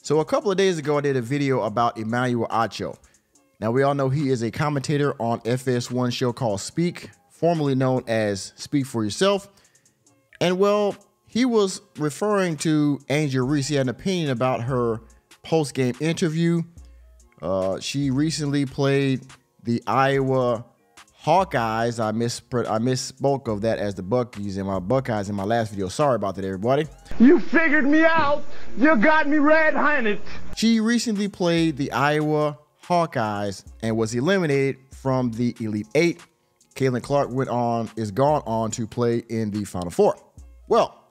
So a couple of days ago, I did a video about Emmanuel Acho. Now, we all know he is a commentator on FS1 show called Speak, formerly known as Speak for Yourself. And well, he was referring to Angel Reese. He had an opinion about her post-game interview. She recently played the Iowa Hawkeyes. I misspoke of that as the Buckeyes and my Buckeyes in my last video. Sorry about that, everybody. You figured me out. You got me red-handed. She recently played the Iowa Hawkeyes and was eliminated from the Elite Eight. Caitlin Clark is gone on to play in the Final Four. Well,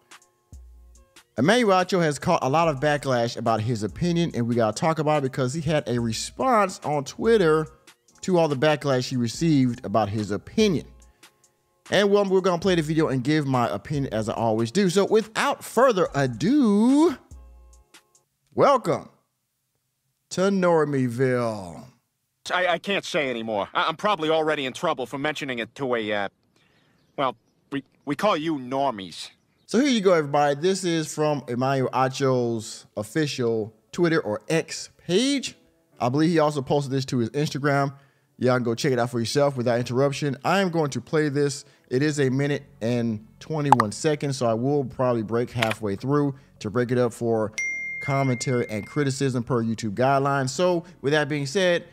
Emmanuel Acho has caught a lot of backlash about his opinion, and we got to talk about it because he had a response on Twitter to all the backlash he received about his opinion. And well, we're going to play the video and give my opinion as I always do. So without further ado, welcome to Normieville. I can't say anymore. I'm probably already in trouble for mentioning it to a, well, we call you normies. So here you go, everybody. This is from Emmanuel Acho's official Twitter or X page. I believe he also posted this to his Instagram. Y'all can go check it out for yourself without interruption. I am going to play this. It is 1 minute and 21 seconds, so I will probably break halfway through to break it up for commentary and criticism per YouTube guidelines. So with that being said,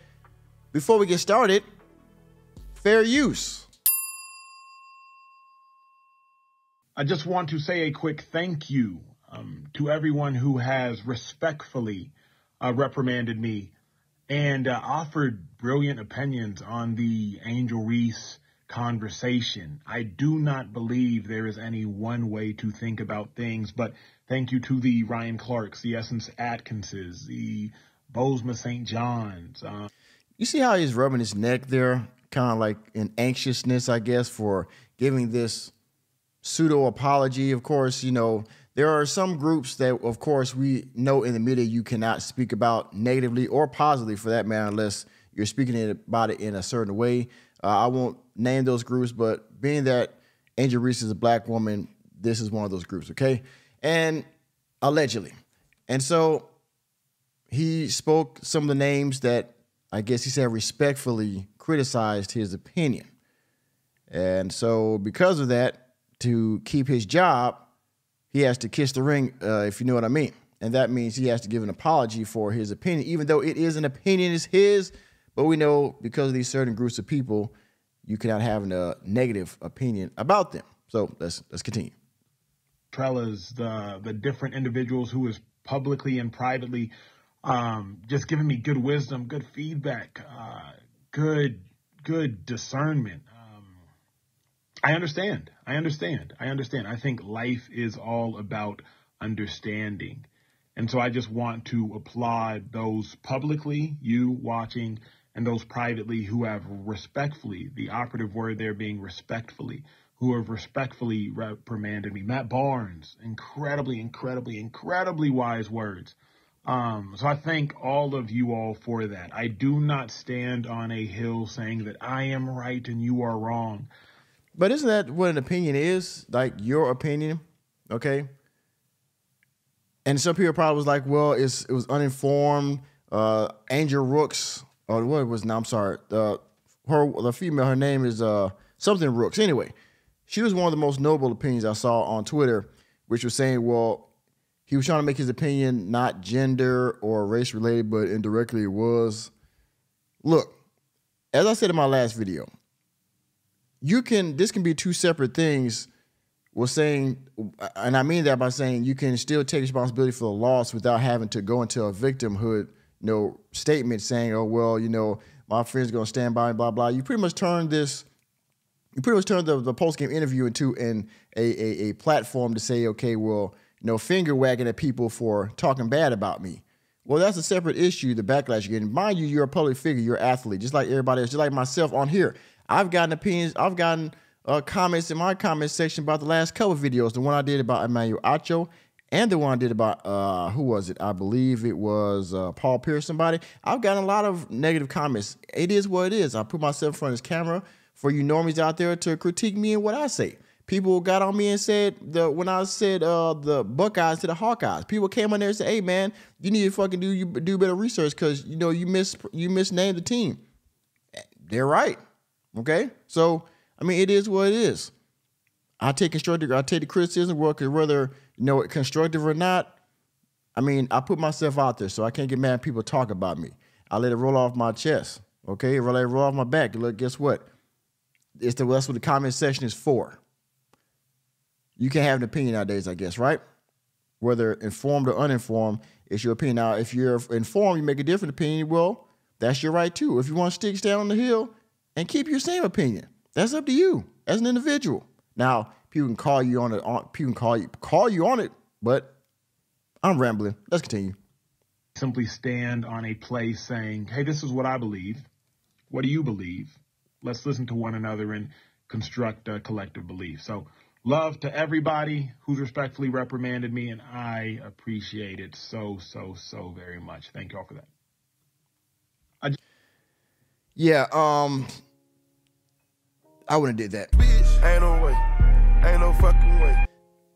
before we get started, fair use. I just want to say a quick thank you to everyone who has respectfully reprimanded me and offered brilliant opinions on the Angel Reese conversation. I do not believe there is any one way to think about things, but thank you to the Ryan Clarks, the Essence Atkinses, the Bozema St. Johns. You see how he's rubbing his neck there, kind of like in anxiousness, I guess, for giving this pseudo apology. Of course, you know, there are some groups that, of course, we know in the media you cannot speak about negatively or positively for that matter, unless you're speaking about it in a certain way. I won't name those groups, but being that Angel Reese is a black woman, this is one of those groups, okay? And allegedly. And so he spoke some of the names that I guess he said respectfully criticized his opinion. And so because of that, to keep his job, he has to kiss the ring, if you know what I mean. And that means he has to give an apology for his opinion, even though it is an opinion, it's his. But we know because of these certain groups of people, you cannot have a negative opinion about them. So let's continue. Trellas, the different individuals who is publicly and privately just giving me good wisdom, good feedback, good discernment. I understand. I think life is all about understanding. And so I just want to applaud those publicly, you watching, and those privately who have respectfully, the operative word there being respectfully, who have respectfully reprimanded me. Matt Barnes, incredibly wise words. So I thank all of you all for that. I do not stand on a hill saying that I am right and you are wrong. But isn't that what an opinion is? Like your opinion, okay? And some people probably was like, well, it was uninformed. Angel Rooks, or what was? No, I'm sorry. The female, her name is something Rooks. Anyway, she was one of the most noble opinions I saw on Twitter, which was saying, well, he was trying to make his opinion not gender or race related, but indirectly it was. Look, as I said in my last video, this can be two separate things. We're saying, and I mean that by saying you can still take responsibility for the loss without having to go into a victimhood, statement saying, oh, well, my friend's going to stand by, blah, blah. You pretty much turned the post-game interview into a platform to say, okay, well, finger wagging at people for talking bad about me. Well, that's a separate issue, the backlash you're getting. Mind you, you're a public figure, you're an athlete, just like everybody else, just like myself on here. I've gotten opinions, I've gotten comments in my comment section about the last couple of videos, the one I did about Emmanuel Acho and the one I did about, who was it? I believe it was Paul Pierce, somebody. I've gotten a lot of negative comments. It is what it is. I put myself in front of this camera for you normies out there to critique me and what I say. People got on me and said when I said the Buckeyes to the Hawkeyes. People came on there and said, "Hey man, you need to fucking do better research because you misnamed the team." They're right. Okay, so I mean, it is what it is. I take the criticism, whether constructive or not. I mean, I put myself out there, so I can't get mad at people talk about me. I let it roll off my chest. Okay, I let it roll off my back. Look, guess what? That's what the comment section is for. You can have an opinion nowadays, I guess, right? Whether informed or uninformed, it's your opinion. Now, if you're informed, you make a different opinion, well, that's your right too. If you want to stick down on the hill and keep your same opinion, that's up to you as an individual. Now, people can call you on it. People can call you on it, but I'm rambling. Let's continue. Simply stand on a place saying, hey, this is what I believe. What do you believe? Let's listen to one another and construct a collective belief. So love to everybody who's respectfully reprimanded me, and I appreciate it so very much. Thank you all for that. I wouldn't have did that. Bitch, ain't no way. Ain't no fucking way.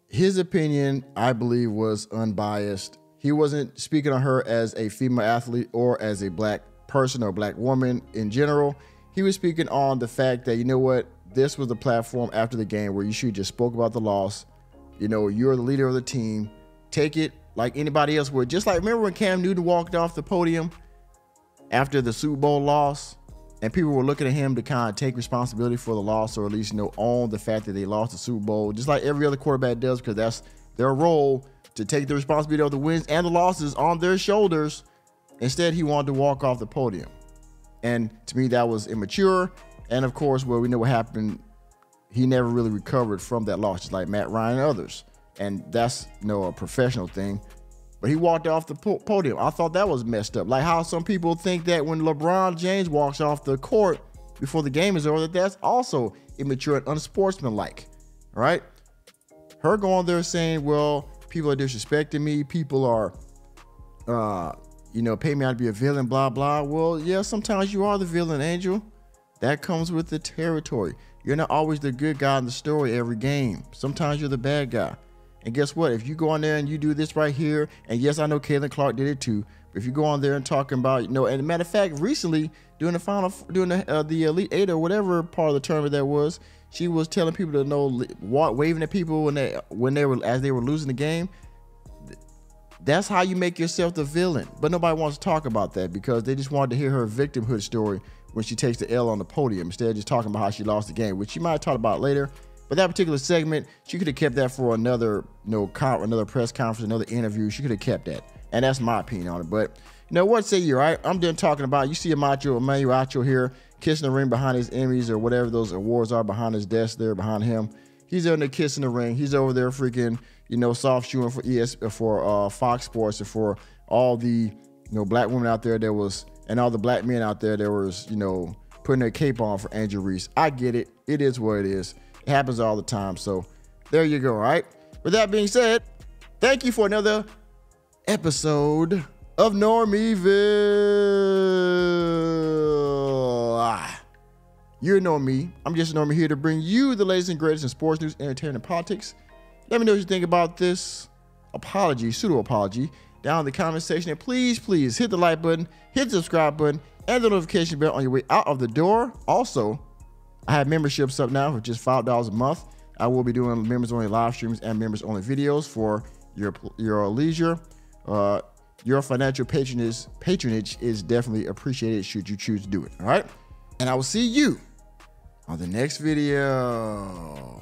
His opinion, I believe, was unbiased. He wasn't speaking on her as a female athlete or as a black person or black woman in general. He was speaking on the fact that, you know what, this was the platform after the game where you should just spoke about the loss. You know, you're the leader of the team. Take it like anybody else would. Just like, remember when Cam Newton walked off the podium after the Super Bowl loss, and people were looking at him to kind of take responsibility for the loss, or at least, own the fact that they lost the Super Bowl, just like every other quarterback does, because that's their role, to take the responsibility of the wins and the losses on their shoulders. Instead, he wanted to walk off the podium. And to me, that was immature. And of course, well, we know what happened. He never really recovered from that loss, just like Matt Ryan and others. And that's a professional thing. But he walked off the podium. I thought that was messed up. Like how some people think that when LeBron James walks off the court before the game is over, that's also immature and unsportsmanlike. All right? Her going there saying, well, people are disrespecting me. People are, pay me out to be a villain, blah, blah. Well, yeah, sometimes you are the villain, Angel. That comes with the territory. You're not always the good guy in the story every game. Sometimes you're the bad guy. And guess what? If you go on there and you do this right here, and yes, I know Caitlin Clark did it too, but if you go on there and talking about, and a matter of fact, recently during the Elite Eight or whatever part of the tournament that was, she was telling people to waving at people when they were losing the game. That's how you make yourself the villain. But nobody wants to talk about that because they just wanted to hear her victimhood story when she takes the L on the podium instead of just talking about how she lost the game, which she might have talked about later. But that particular segment, she could have kept that for another, another press conference, another interview. She could have kept that. And that's my opinion on it. But what say you, right? I'm done talking about it. You see Emmanuel Acho here kissing the ring behind his Emmys or whatever those awards are behind his desk there behind him. He's over there kissing the ring. He's over there freaking, soft shoeing for Fox Sports and for all the, black women out there and all the black men out there that was, putting their cape on for Angel Reese. I get it. It is what it is. It happens all the time. So there you go. All right. With that being said, thank you for another episode of Normieville. You know me. I'm just Normie here to bring you the latest and greatest in sports news, entertainment, and politics. Let me know what you think about this pseudo apology down in the comment section. And please hit the like button, hit the subscribe button, and the notification bell on your way out of the door. Also, I have memberships up now for just $5 a month. I will be doing members-only live streams and members-only videos for your leisure. Your financial patronage is definitely appreciated should you choose to do it. All right? And I will see you on the next video.